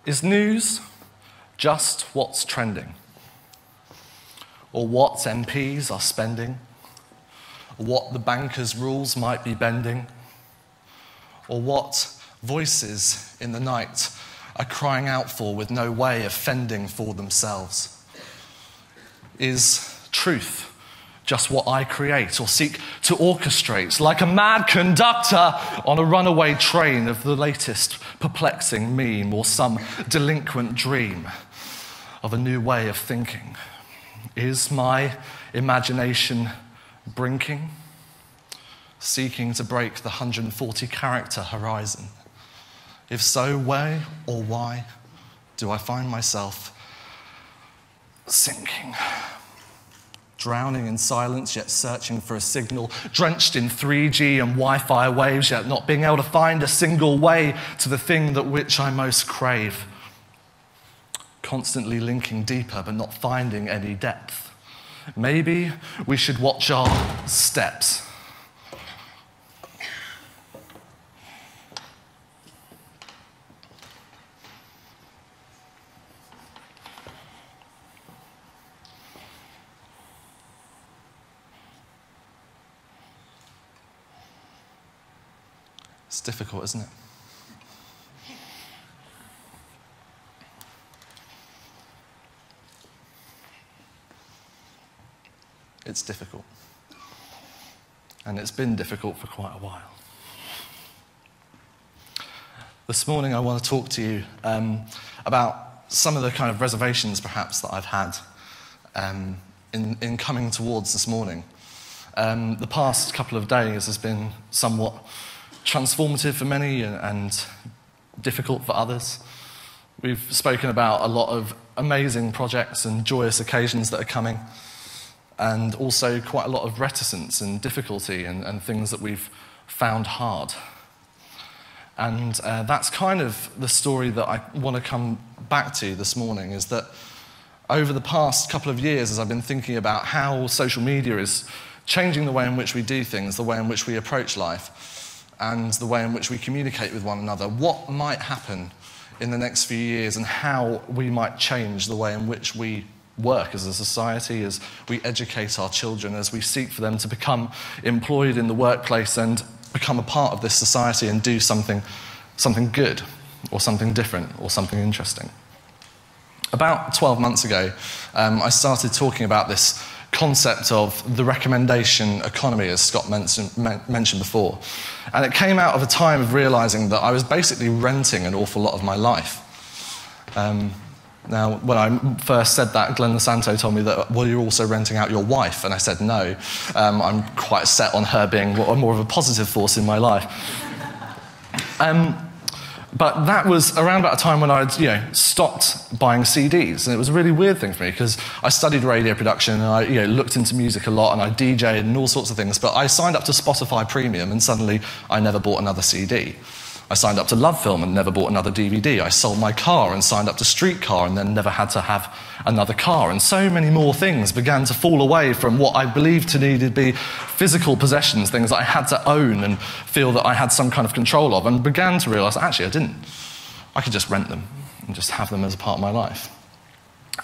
Is news just what's trending? Or what MPs are spending? Or what the bankers' rules might be bending? Or what voices in the night are crying out for with no way of fending for themselves? Is truth just what I create or seek to orchestrate, like a mad conductor on a runaway train of the latest perplexing meme or some delinquent dream of a new way of thinking? Is my imagination brinking, seeking to break the 140-character horizon? If so, where or why do I find myself sinking? Drowning in silence, yet searching for a signal, drenched in 3G and Wi-Fi waves, yet not being able to find a single way to the thing that which I most crave. Constantly linking deeper, but not finding any depth. Maybe we should watch our steps. It's difficult, isn't it? It's difficult. And it's been difficult for quite a while. This morning I want to talk to you about some of the kind of reservations perhaps that I've had in coming towards this morning. The past couple of days has been somewhat transformative for many and difficult for others. We've spoken about a lot of amazing projects and joyous occasions that are coming, and also quite a lot of reticence and difficulty and things that we've found hard. And that's kind of the story that I want to come back to this morning, is that over the past couple of years, as I've been thinking about how social media is changing the way in which we do things, the way in which we approach life, and the way in which we communicate with one another, what might happen in the next few years and how we might change the way in which we work as a society, as we educate our children, as we seek for them to become employed in the workplace and become a part of this society and do something good or something different or something interesting. About 12 months ago, I started talking about this concept of the recommendation economy, as Scott mentioned before. And it came out of a time of realizing that I was basically renting an awful lot of my life. Now, when I first said that, Glenn Lasanto told me that, well, you're also renting out your wife. And I said, no, I'm quite set on her being more of a positive force in my life. But that was around about a time when I'd stopped buying CDs. And it was a really weird thing for me, because I studied radio production and I looked into music a lot and I DJed and all sorts of things. But I signed up to Spotify Premium and suddenly I never bought another CD. I signed up to Love Film and never bought another DVD. I sold my car and signed up to Streetcar and then never had to have another car. And so many more things began to fall away from what I believed to need to be physical possessions, things that I had to own and feel that I had some kind of control of, and began to realise actually I didn't. I could just rent them and just have them as a part of my life.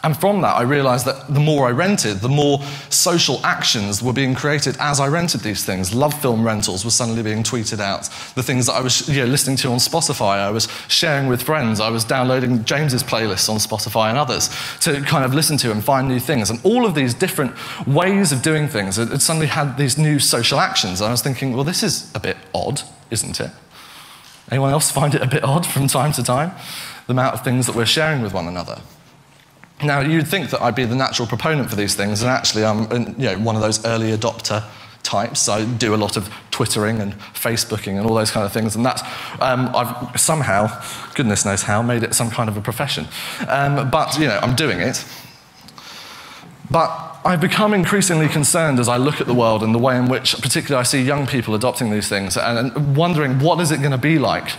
And from that, I realised that the more I rented, the more social actions were being created as I rented these things. Love Film rentals were suddenly being tweeted out. The things that I was listening to on Spotify, I was sharing with friends. I was downloading James's playlists on Spotify and others to kind of listen to and find new things. And all of these different ways of doing things, it suddenly had these new social actions. And I was thinking, well, this is a bit odd, isn't it? Anyone else find it a bit odd from time to time? The amount of things that we're sharing with one another. Now, you'd think that I'd be the natural proponent for these things, and actually I'm one of those early adopter types. I do a lot of Twittering and Facebooking and all those kind of things, and that's, I've somehow, goodness knows how, made it some kind of a profession. But I'm doing it. But I've become increasingly concerned as I look at the world and the way in which, particularly I see young people adopting these things, and wondering what is it going to be like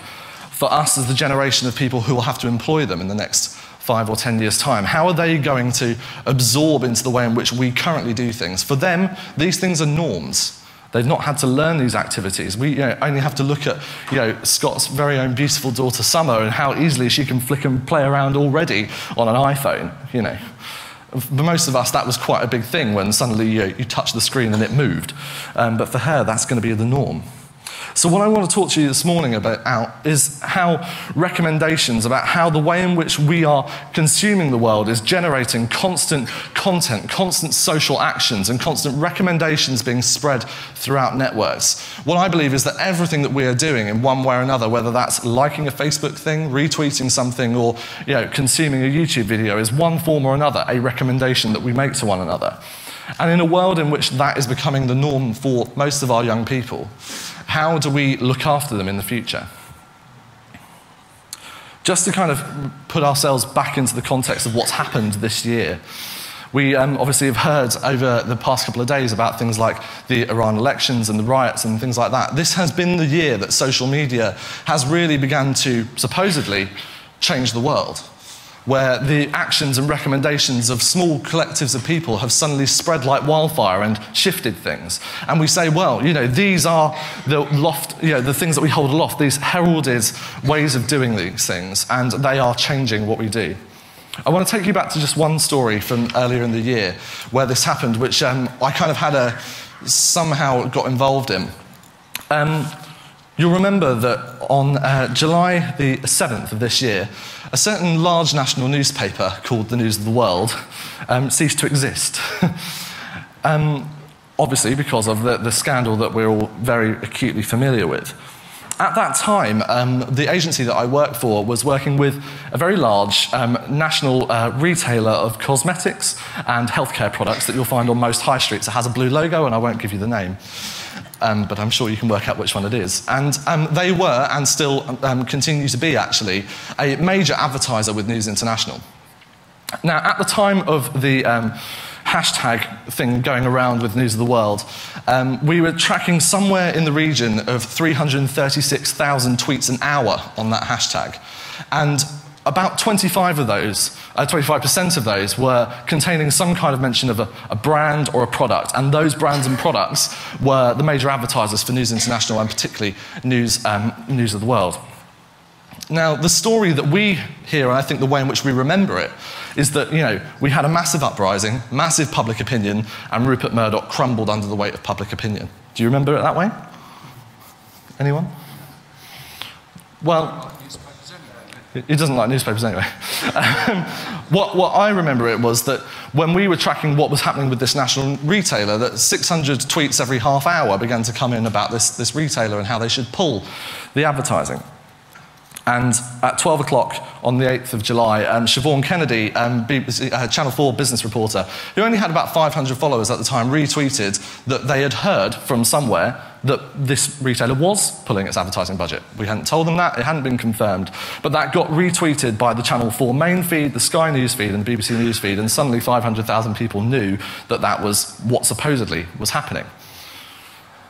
for us as the generation of people who will have to employ them in the next 5 or 10 years' time. How are they going to absorb into the way in which we currently do things? For them, these things are norms. They've not had to learn these activities. We only have to look at Scott's very own beautiful daughter Summer and how easily she can flick and play around already on an iPhone. For most of us, that was quite a big thing when suddenly you touch the screen and it moved. But for her, that's going to be the norm. So what I want to talk to you this morning about is how recommendations about how the way in which we are consuming the world is generating constant content, constant social actions, and constant recommendations being spread throughout networks. What I believe is that everything that we are doing in one way or another, whether that's liking a Facebook thing, retweeting something, or consuming a YouTube video, is one form or another a recommendation that we make to one another. And in a world in which that is becoming the norm for most of our young people, how do we look after them in the future? Just to kind of put ourselves back into the context of what's happened this year, we obviously have heard over the past couple of days about things like the Iran elections and the riots and things like that. This has been the year that social media has really begun to supposedly change the world, where the actions and recommendations of small collectives of people have suddenly spread like wildfire and shifted things. And we say, well, these are the things that we hold aloft, these heralded ways of doing these things, and they are changing what we do. I want to take you back to just one story from earlier in the year where this happened, which I kind of somehow got involved in. You'll remember that on July the 7th of this year, a certain large national newspaper called the News of the World ceased to exist. Obviously because of the scandal that we're all very acutely familiar with. At that time, the agency that I worked for was working with a very large national retailer of cosmetics and healthcare products that you'll find on most high streets. It has a blue logo, and I won't give you the name. But I'm sure you can work out which one it is. And they were, and still continue to be actually, a major advertiser with News International. Now, at the time of the hashtag thing going around with News of the World, we were tracking somewhere in the region of 336,000 tweets an hour on that hashtag. And about 25% of those were containing some kind of mention of a brand or a product, and those brands and products were the major advertisers for News International and particularly News of the World. Now, the story that we hear, and I think the way in which we remember it, is that we had a massive uprising, massive public opinion, and Rupert Murdoch crumbled under the weight of public opinion. Do you remember it that way? Anyone? Well, he doesn't like newspapers anyway. What I remember it was that when we were tracking what was happening with this national retailer, that 600 tweets every half hour began to come in about this retailer and how they should pull the advertising. And at 12 o'clock on the 8th of July, Siobhan Kennedy, Channel 4 business reporter, who only had about 500 followers at the time, retweeted that they had heard from somewhere that this retailer was pulling its advertising budget. We hadn't told them that, it hadn't been confirmed, but that got retweeted by the Channel 4 main feed, the Sky News feed, and the BBC News feed, and suddenly 500,000 people knew that that was what supposedly was happening.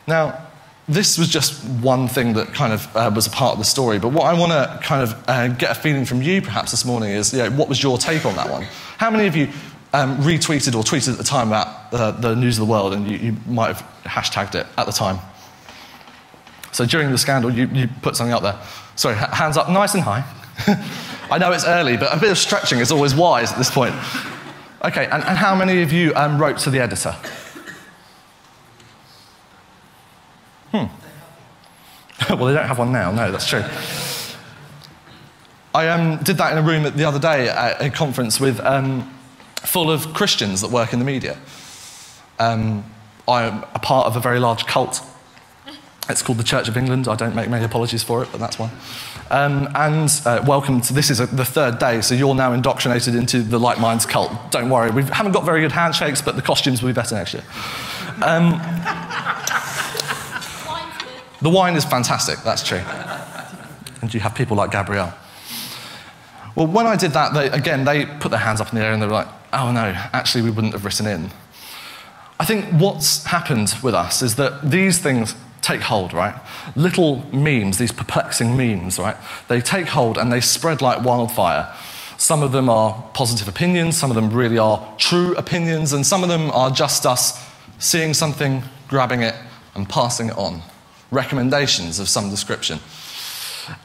Now, this was just one thing that kind of was a part of the story, but what I want to kind of get a feeling from you perhaps this morning is, what was your take on that one? How many of you retweeted or tweeted at the time about the News of the World, and you might have hashtagged it at the time? So during the scandal, you put something up there. Sorry, hands up nice and high. I know it's early, but a bit of stretching is always wise at this point. Okay, and how many of you wrote to the editor? Well, they don't have one now. No, that's true. I did that in a room the other day at a conference with full of Christians that work in the media. I'm a part of a very large cult. It's called the Church of England. I don't make many apologies for it, but that's why. Welcome to, this is the third day, so you're now indoctrinated into the Like Minds cult. Don't worry, we haven't got very good handshakes, but the costumes will be better next year. The wine is fantastic, that's true. And you have people like Gabrielle. Well, when I did that, they put their hands up in the air and they were like, oh no, actually we wouldn't have written in. I think what's happened with us is that these things take hold, right? Little memes, these perplexing memes, right? They take hold and they spread like wildfire. Some of them are positive opinions, some of them really are true opinions, and some of them are just us seeing something, grabbing it, and passing it on, recommendations of some description.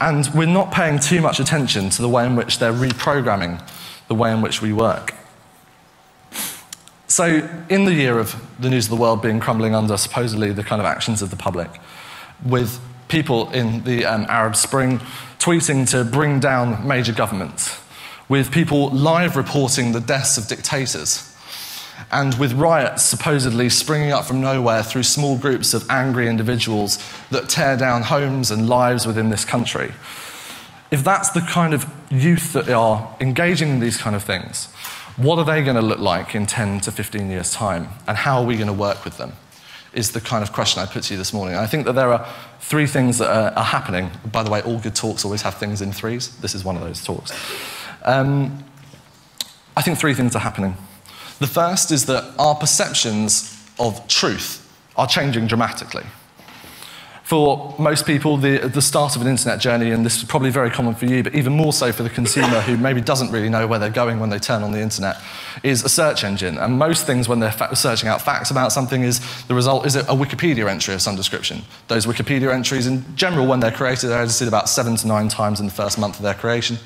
And we're not paying too much attention to the way in which they're reprogramming the way in which we work. So in the year of the news of the world being crumbling under supposedly the kind of actions of the public, with people in the Arab Spring tweeting to bring down major governments, with people live reporting the deaths of dictators, and with riots supposedly springing up from nowhere through small groups of angry individuals that tear down homes and lives within this country. If that's the kind of youth that are engaging in these kind of things, what are they going to look like in 10 to 15 years' time? And how are we going to work with them? Is the kind of question I put to you this morning. And I think that there are three things that are happening. By the way, all good talks always have things in threes. This is one of those talks. I think three things are happening. The first is that our perceptions of truth are changing dramatically. For most people, the start of an internet journey, and this is probably very common for you, but even more so for the consumer who maybe doesn't really know where they're going when they turn on the internet, is a search engine. And most things when they're searching out facts about something, is the result is a Wikipedia entry of some description. Those Wikipedia entries, in general, when they're created, are edited about 7 to 9 times in the first month of their creation,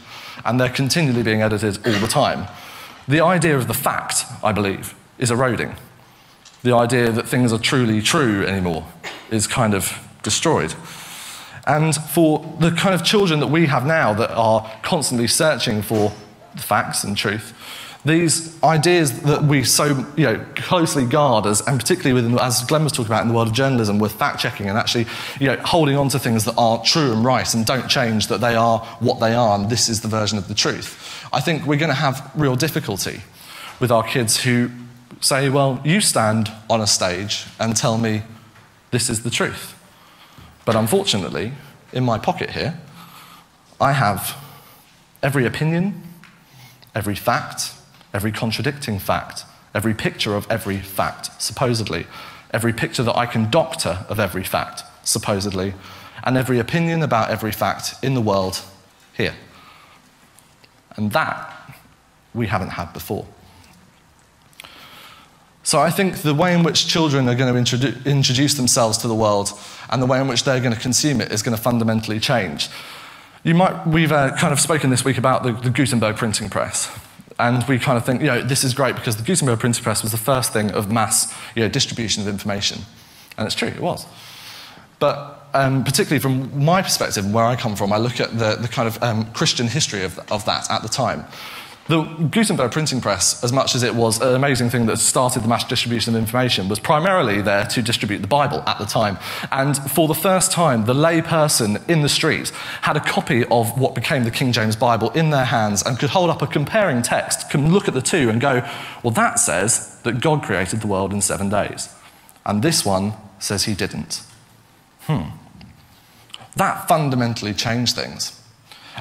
and they're continually being edited all the time. The idea of the fact, I believe, is eroding. The idea that things are truly true anymore is kind of destroyed. And for the kind of children that we have now that are constantly searching for the facts and truth, these ideas that we so closely guard, and particularly within, as Glenn was talking about in the world of journalism, with fact-checking and actually holding on to things that are true and right and don't change, that they are what they are and this is the version of the truth. I think we're going to have real difficulty with our kids who say, well, you stand on a stage and tell me this is the truth. But unfortunately, in my pocket here, I have every opinion, every fact, every contradicting fact, every picture of every fact, supposedly, every picture that I can doctor of every fact, supposedly, and every opinion about every fact in the world here. And that we haven't had before. So I think the way in which children are going to introduce themselves to the world and the way in which they're going to consume it is going to fundamentally change. We've kind of spoken this week about the Gutenberg printing press. And we kind of think, this is great because the Gutenberg printing press was the first thing of mass distribution of information. And it's true, it was. But particularly from my perspective and where I come from, I look at the kind of Christian history of that at the time. The Gutenberg printing press, as much as it was an amazing thing that started the mass distribution of information, was primarily there to distribute the Bible at the time. And for the first time, the lay person in the street had a copy of what became the King James Bible in their hands and could hold up a comparing text, can look at the two and go, well, that says that God created the world in 7 days. And this one says he didn't. That fundamentally changed things.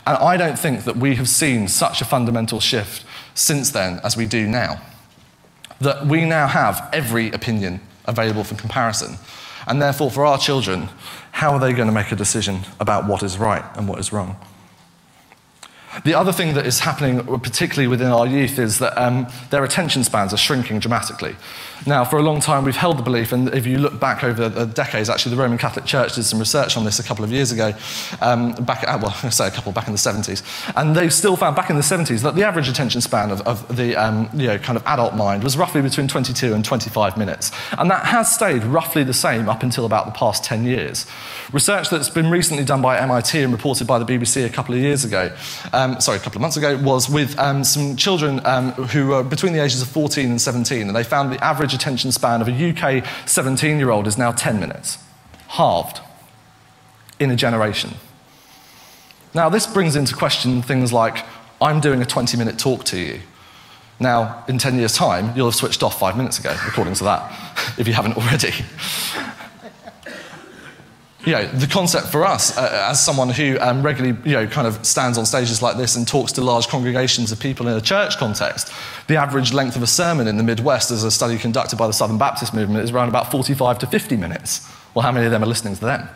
And I don't think that we have seen such a fundamental shift since then as we do now. That we now have every opinion available for comparison. And therefore, for our children, how are they going to make a decision about what is right and what is wrong? The other thing that is happening, particularly within our youth, is that their attention spans are shrinking dramatically. Now, for a long time, we've held the belief, and if you look back over the decades, actually the Roman Catholic Church did some research on this a couple of years ago, back in the 70s, and they still found back in the 70s that the average attention span of the kind of adult mind was roughly between 22 and 25 minutes. And that has stayed roughly the same up until about the past 10 years. Research that's been recently done by MIT and reported by the BBC a couple of months ago, was with some children who were between the ages of 14 and 17, and they found the average attention span of a UK 17-year-old is now 10 minutes. Halved in a generation. Now, this brings into question things like, I'm doing a 20-minute talk to you. Now, in 10 years' time, you'll have switched off 5 minutes ago, according to that, if you haven't already. The concept for us, as someone who regularly, kind of stands on stages like this and talks to large congregations of people in a church context, the average length of a sermon in the Midwest, as a study conducted by the Southern Baptist Movement, is around about 45 to 50 minutes. Well, how many of them are listening to them?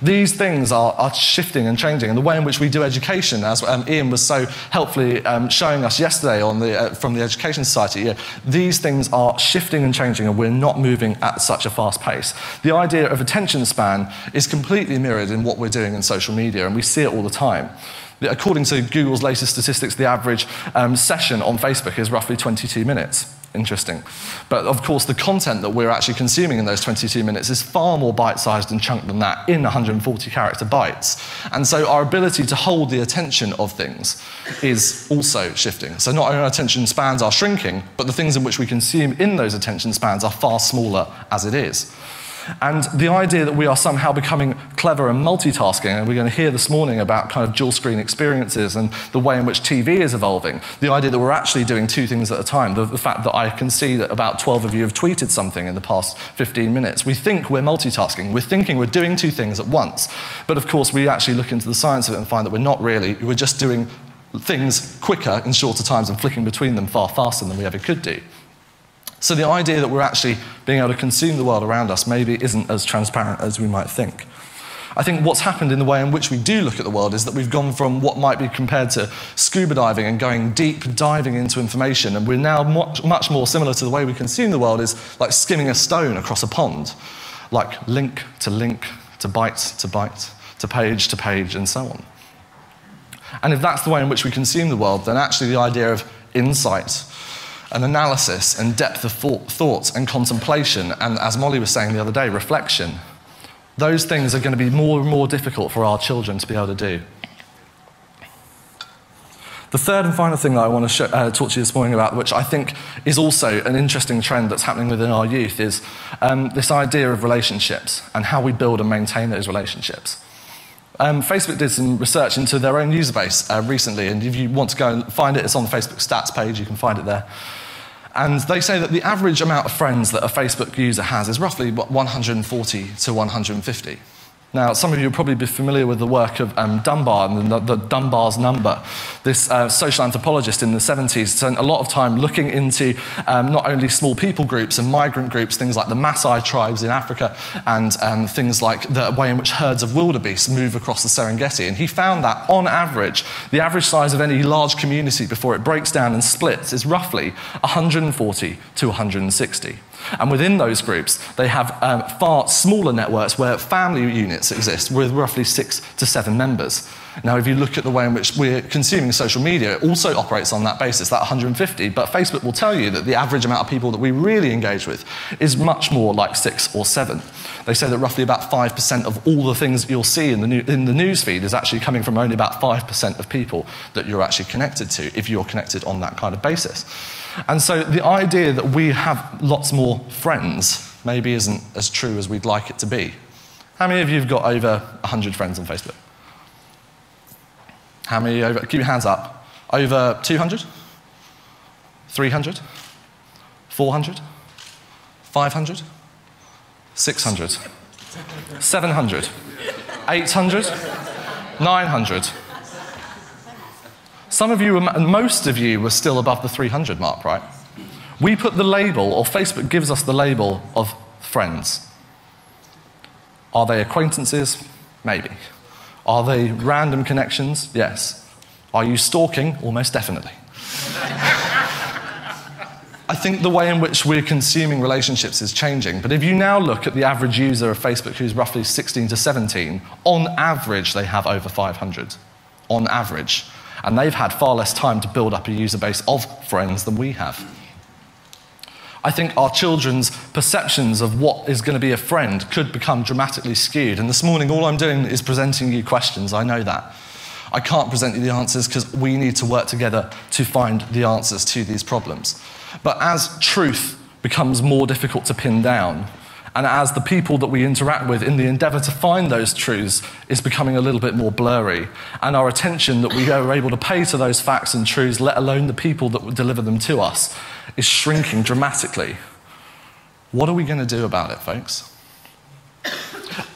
These things are shifting and changing, and the way in which we do education, as Ian was so helpfully showing us yesterday on from the Education Society, these things are shifting and changing, and we're not moving at such a fast pace. The idea of attention span is completely mirrored in what we're doing in social media, and we see it all the time. According to Google's latest statistics, the average session on Facebook is roughly 22 minutes. Interesting. But of course, the content that we're actually consuming in those 22 minutes is far more bite-sized and chunked than that, in 140 character bytes. And so our ability to hold the attention of things is also shifting. So not only our attention spans are shrinking, but the things in which we consume in those attention spans are far smaller as it is. And the idea that we are somehow becoming clever and multitasking, and we're going to hear this morning about kind of dual screen experiences and the way in which TV is evolving, the idea that we're actually doing two things at a time, the fact that I can see that about 12 of you have tweeted something in the past 15 minutes. We think we're multitasking, we're thinking we're doing two things at once, but of course we actually look into the science of it and find that we're not really, we're just doing things quicker in shorter times and flicking between them far faster than we ever could do. So the idea that we're actually being able to consume the world around us maybe isn't as transparent as we might think. I think what's happened in the way in which we do look at the world is that we've gone from what might be compared to scuba diving and going deep diving into information, and we're now much more similar to the way we consume the world is like skimming a stone across a pond, like link, to byte, to page, and so on. And if that's the way in which we consume the world, then actually the idea of insight, and analysis and depth of thought and contemplation, and as Molly was saying the other day, reflection, those things are going to be more and more difficult for our children to be able to do. The third and final thing that I want to talk to you this morning about, which I think is also an interesting trend that's happening within our youth, is this idea of relationships and how we build and maintain those relationships. Facebook did some research into their own user base recently, and if you want to go and find it, it's on the Facebook stats page, you can find it there. And they say that the average amount of friends that a Facebook user has is roughly 140 to 150. Now, some of you will probably be familiar with the work of Dunbar and the Dunbar's number. This social anthropologist in the 70s spent a lot of time looking into not only small people groups and migrant groups, things like the Maasai tribes in Africa, and things like the way in which herds of wildebeest move across the Serengeti. And he found that, on average, the average size of any large community before it breaks down and splits is roughly 140 to 160. And within those groups, they have far smaller networks where family units exist with roughly 6 to 7 members. Now, if you look at the way in which we're consuming social media, it also operates on that basis, that 150, but Facebook will tell you that the average amount of people that we really engage with is much more like 6 or 7. They say that roughly about 5% of all the things that you'll see in the news feed is actually coming from only about 5% of people that you're actually connected to, if you're connected on that kind of basis. And so the idea that we have lots more friends maybe isn't as true as we'd like it to be. How many of you have got over 100 friends on Facebook? How many over, keep your hands up, over 200? 300? 400? 500? 600? 700? 800? 900? Some of you, most of you, were still above the 300 mark, right? We put the label, or Facebook gives us the label of friends. Are they acquaintances? Maybe. Are they random connections? Yes. Are you stalking? Almost definitely. I think the way in which we're consuming relationships is changing, but if you now look at the average user of Facebook, who's roughly 16 to 17, on average they have over 500. On average. And they've had far less time to build up a user base of friends than we have. I think our children's perceptions of what is going to be a friend could become dramatically skewed. And this morning, all I'm doing is presenting you questions. I know that. I can't present you the answers because we need to work together to find the answers to these problems. But as truth becomes more difficult to pin down, and as the people that we interact with in the endeavour to find those truths is becoming a little bit more blurry, and our attention that we are able to pay to those facts and truths, let alone the people that will deliver them to us, is shrinking dramatically. What are we going to do about it, folks?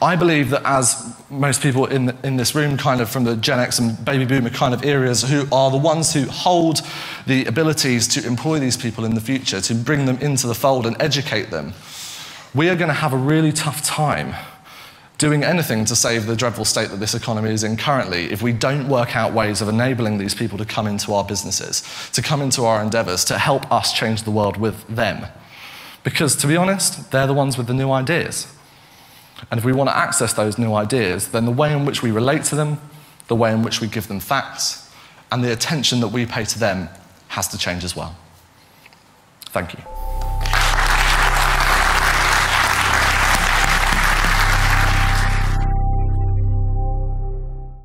I believe that as most people in this room, kind of from the Gen X and Baby Boomer kind of areas, who are the ones who hold the abilities to employ these people in the future, to bring them into the fold and educate them, we are going to have a really tough time doing anything to save the dreadful state that this economy is in currently if we don't work out ways of enabling these people to come into our businesses, to come into our endeavours, to help us change the world with them. Because, to be honest, they're the ones with the new ideas. And if we want to access those new ideas, then the way in which we relate to them, the way in which we give them facts, and the attention that we pay to them has to change as well. Thank you.